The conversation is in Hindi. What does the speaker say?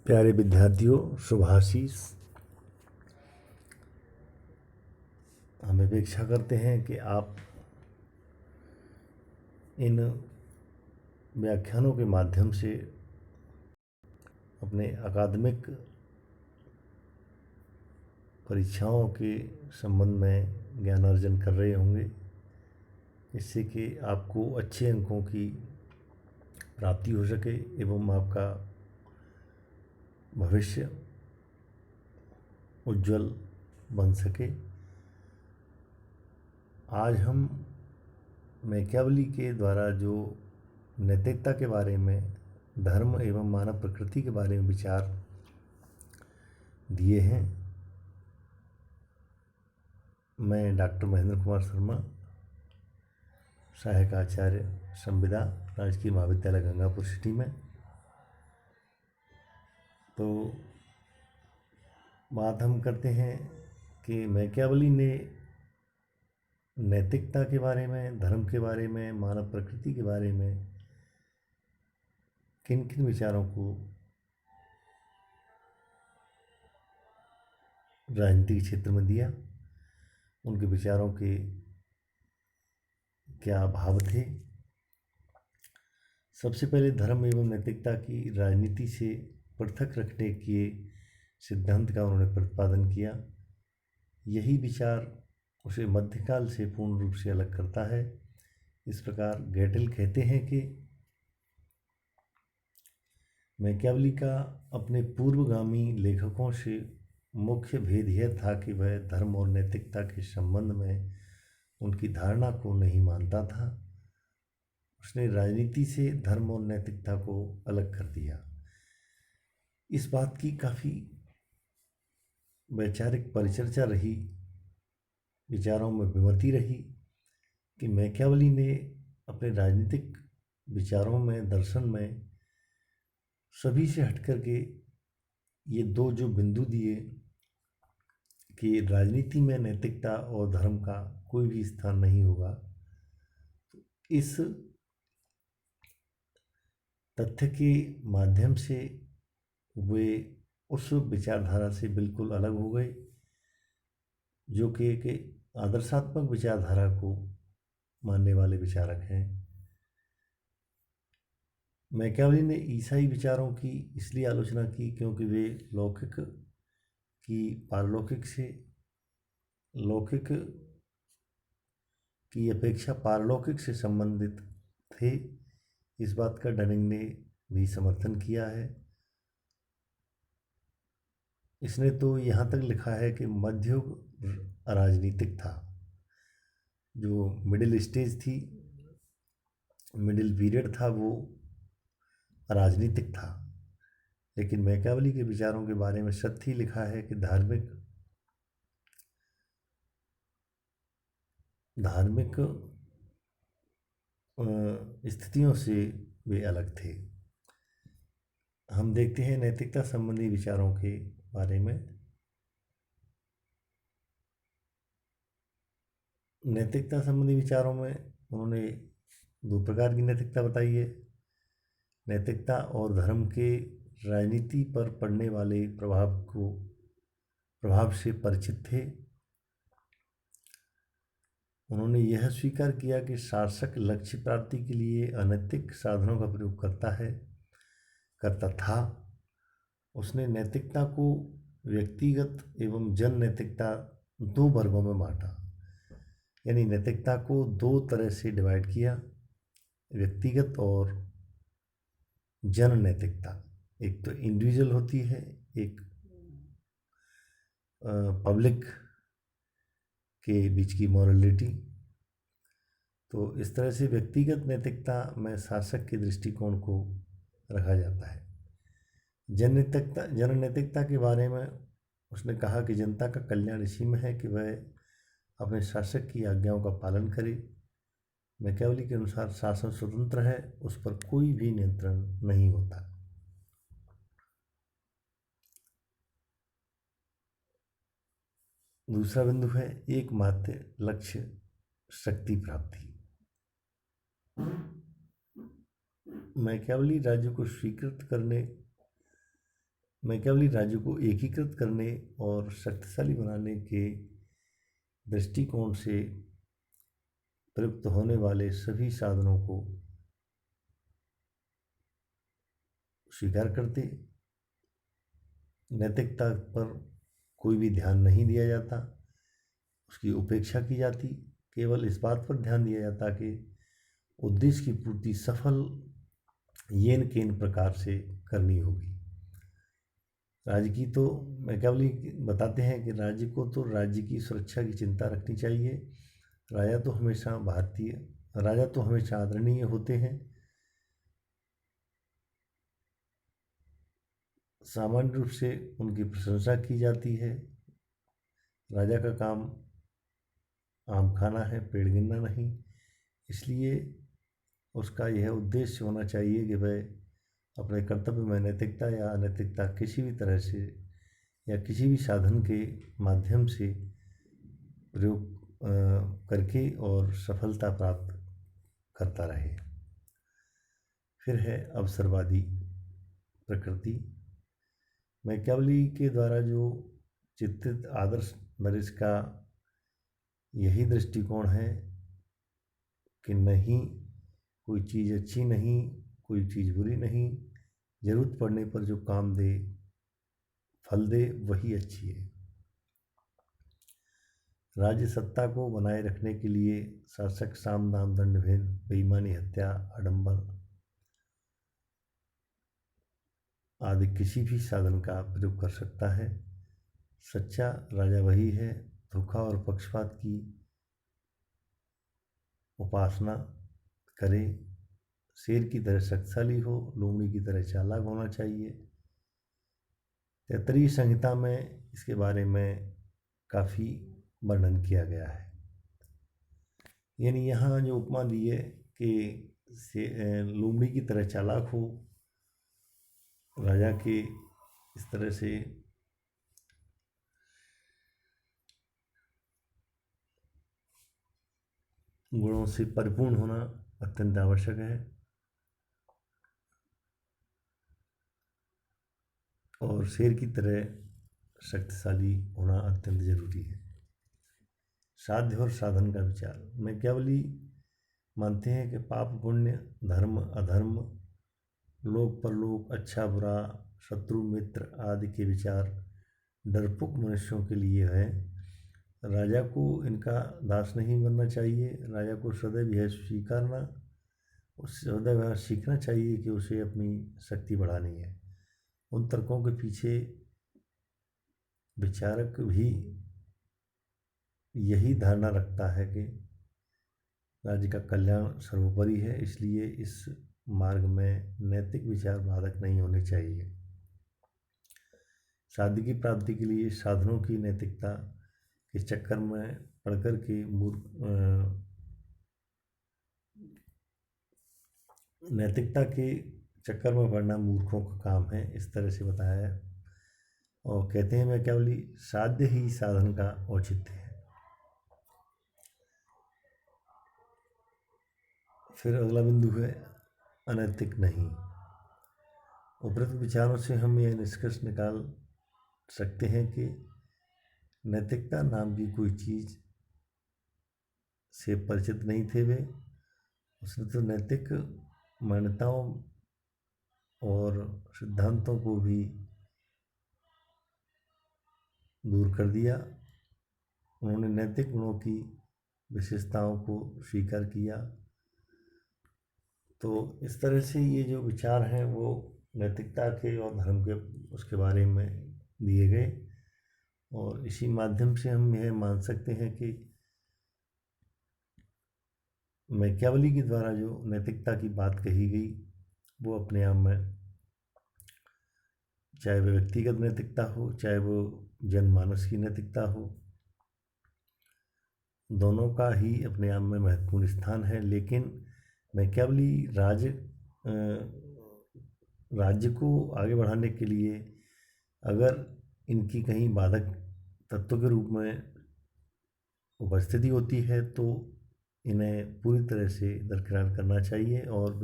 प्यारे विद्यार्थियों, शुभाशीष। हम अपेक्षा करते हैं कि आप इन व्याख्यानों के माध्यम से अपने अकादमिक परीक्षाओं के संबंध में ज्ञान अर्जन कर रहे होंगे, इससे कि आपको अच्छे अंकों की प्राप्ति हो सके एवं आपका भविष्य उज्जवल बन सके। आज हम मैकियावेली के द्वारा जो नैतिकता के बारे में, धर्म एवं मानव प्रकृति के बारे में विचार दिए हैं, मैं डॉक्टर महेंद्र कुमार शर्मा, सहायक आचार्य संविदा, राजकीय महाविद्यालय गंगापुर सिटी में। तो बात हम करते हैं कि मैकियावेली ने नैतिकता के बारे में, धर्म के बारे में, मानव प्रकृति के बारे में किन किन विचारों को राजनीतिक क्षेत्र में दिया, उनके विचारों के क्या भाव थे। सबसे पहले धर्म एवं नैतिकता की राजनीति से पृथक रखने के सिद्धांत का उन्होंने प्रतिपादन किया। यही विचार उसे मध्यकाल से पूर्ण रूप से अलग करता है। इस प्रकार गैटल कहते हैं कि मैकियावेली का अपने पूर्वगामी लेखकों से मुख्य भेद यह था कि वह धर्म और नैतिकता के संबंध में उनकी धारणा को नहीं मानता था। उसने राजनीति से धर्म और नैतिकता को अलग कर दिया। इस बात की काफ़ी वैचारिक परिचर्चा रही, विचारों में विमति रही कि मैकियावेली ने अपने राजनीतिक विचारों में, दर्शन में सभी से हट कर के ये दो जो बिंदु दिए कि राजनीति में नैतिकता और धर्म का कोई भी स्थान नहीं होगा, तो इस तथ्य के माध्यम से वे उस विचारधारा से बिल्कुल अलग हो गए जो कि आदर्शात्मक विचारधारा को मानने वाले विचारक हैं। मैकियावेली ने ईसाई विचारों की इसलिए आलोचना की क्योंकि वे लौकिक की पारलौकिक से, लौकिक की अपेक्षा पारलौकिक से संबंधित थे। इस बात का डनिंग ने भी समर्थन किया है। इसने तो यहाँ तक लिखा है कि मध्ययुग अराजनीतिक था, जो मिडिल स्टेज थी, मिडिल पीरियड था, वो अराजनीतिक था। लेकिन मैकियावेली के विचारों के बारे में सत्य ही लिखा है कि धार्मिक स्थितियों से वे अलग थे। हम देखते हैं नैतिकता संबंधी विचारों के बारे में। नैतिकता संबंधी विचारों में उन्होंने दो प्रकार की नैतिकता बताई है। नैतिकता और धर्म के राजनीति पर पड़ने वाले प्रभाव से परिचित थे। उन्होंने यह स्वीकार किया कि शासक लक्ष्य प्राप्ति के लिए अनैतिक साधनों का प्रयोग करता था। उसने नैतिकता को व्यक्तिगत एवं जन नैतिकता दो वर्गों में बांटा, यानी नैतिकता को दो तरह से डिवाइड किया, व्यक्तिगत और जन नैतिकता। एक तो इंडिविजुअल होती है, एक पब्लिक के बीच की मॉरलिटी। तो इस तरह से व्यक्तिगत नैतिकता में शासक के दृष्टिकोण को रखा जाता है। जन नैतिकता के बारे में उसने कहा कि जनता का कल्याण इसी में है कि वह अपने शासक की आज्ञाओं का पालन करे। मैकियावेली के अनुसार शासन स्वतंत्र है, उस पर कोई भी नियंत्रण नहीं होता। दूसरा बिंदु है एकमात्र लक्ष्य शक्ति प्राप्ति। मैकियावेली राज्य को स्वीकृत करने मैकियावेली राज्य को एकीकृत करने और शक्तिशाली बनाने के दृष्टिकोण से प्रयुक्त होने वाले सभी साधनों को स्वीकार करते, नैतिकता पर कोई भी ध्यान नहीं दिया जाता, उसकी उपेक्षा की जाती, केवल इस बात पर ध्यान दिया जाता कि उद्देश्य की पूर्ति सफल येन केन प्रकार से करनी होगी। राज्य की तो मैकियावेली बताते हैं कि राज्य को तो राज्य की सुरक्षा की चिंता रखनी चाहिए। राजा तो हमेशा आदरणीय होते हैं। सामान्य रूप से उनकी प्रशंसा की जाती है। राजा का काम आम खाना है, पेड़ गिनना नहीं। इसलिए उसका यह उद्देश्य होना चाहिए कि वह अपने कर्तव्य में नैतिकता या अनैतिकता किसी भी तरह से या किसी भी साधन के माध्यम से प्रयोग करके और सफलता प्राप्त करता रहे। फिर है अवसरवादी प्रकृति। मैकियावेली के द्वारा जो चित्रित आदर्श नरेश का यही दृष्टिकोण है कि नहीं कोई चीज़ अच्छी नहीं, कोई चीज़ बुरी नहीं, जरूरत पड़ने पर जो काम दे, फल दे, वही अच्छी है। राज्य सत्ता को बनाए रखने के लिए शासक साम दाम दंड भेद, बेईमानी, हत्या, आडंबर आदि किसी भी साधन का प्रयोग कर सकता है। सच्चा राजा वही है धोखा और पक्षपात की उपासना करे, शेर की तरह शक्तिशाली हो, लोमड़ी की तरह चालाक होना चाहिए। तैत्तरीय संहिता में इसके बारे में काफ़ी वर्णन किया गया है। यानी यहाँ जो उपमा दी है कि लोमड़ी की तरह चालाक हो, राजा के इस तरह से गुणों से परिपूर्ण होना अत्यंत आवश्यक है और शेर की तरह शक्तिशाली होना अत्यंत जरूरी है। साध्य और साधन का विचार। मैकियावेली मानते हैं कि पाप पुण्य, धर्म अधर्म, लोक परलोक, अच्छा बुरा, शत्रु मित्र आदि के विचार डरपोक मनुष्यों के लिए है। राजा को इनका दास नहीं बनना चाहिए। राजा को सदैव यह स्वीकारना, उससे सदैव यह सीखना चाहिए कि उसे अपनी शक्ति बढ़ानी है। उन तर्कों के पीछे विचारक भी यही धारणा रखता है कि राज्य का कल्याण सर्वोपरि है, इसलिए इस मार्ग में नैतिक विचार बाधक नहीं होने चाहिए। साध्य की प्राप्ति के लिए साधनों की नैतिकता के चक्कर में पड़कर के नैतिकता के चक्कर में पड़ना मूर्खों का काम है, इस तरह से बताया है। और कहते हैं मैकियावेली साध्य ही साधन का औचित्य है। फिर अगला बिंदु है अनैतिक नहीं। उपरोक्त विचारों से हम यह निष्कर्ष निकाल सकते हैं कि नैतिकता नाम की कोई चीज़ से परिचित नहीं थे वे। उसने तो नैतिक मान्यताओं और सिद्धांतों को भी दूर कर दिया। उन्होंने नैतिक गुणों की विशेषताओं को स्वीकार किया। तो इस तरह से ये जो विचार हैं वो नैतिकता के और धर्म के उसके बारे में दिए गए और इसी माध्यम से हम यह मान सकते हैं कि मैकियावेली के द्वारा जो नैतिकता की बात कही गई वो अपने आप में, चाहे वो व्यक्तिगत नैतिकता हो, चाहे वो जनमानस की नैतिकता हो, दोनों का ही अपने आप में महत्वपूर्ण स्थान है। लेकिन मैकियावेली राज्य को आगे बढ़ाने के लिए अगर इनकी कहीं बाधक तत्व के रूप में उपस्थिति होती है तो इन्हें पूरी तरह से दरकिनार करना चाहिए और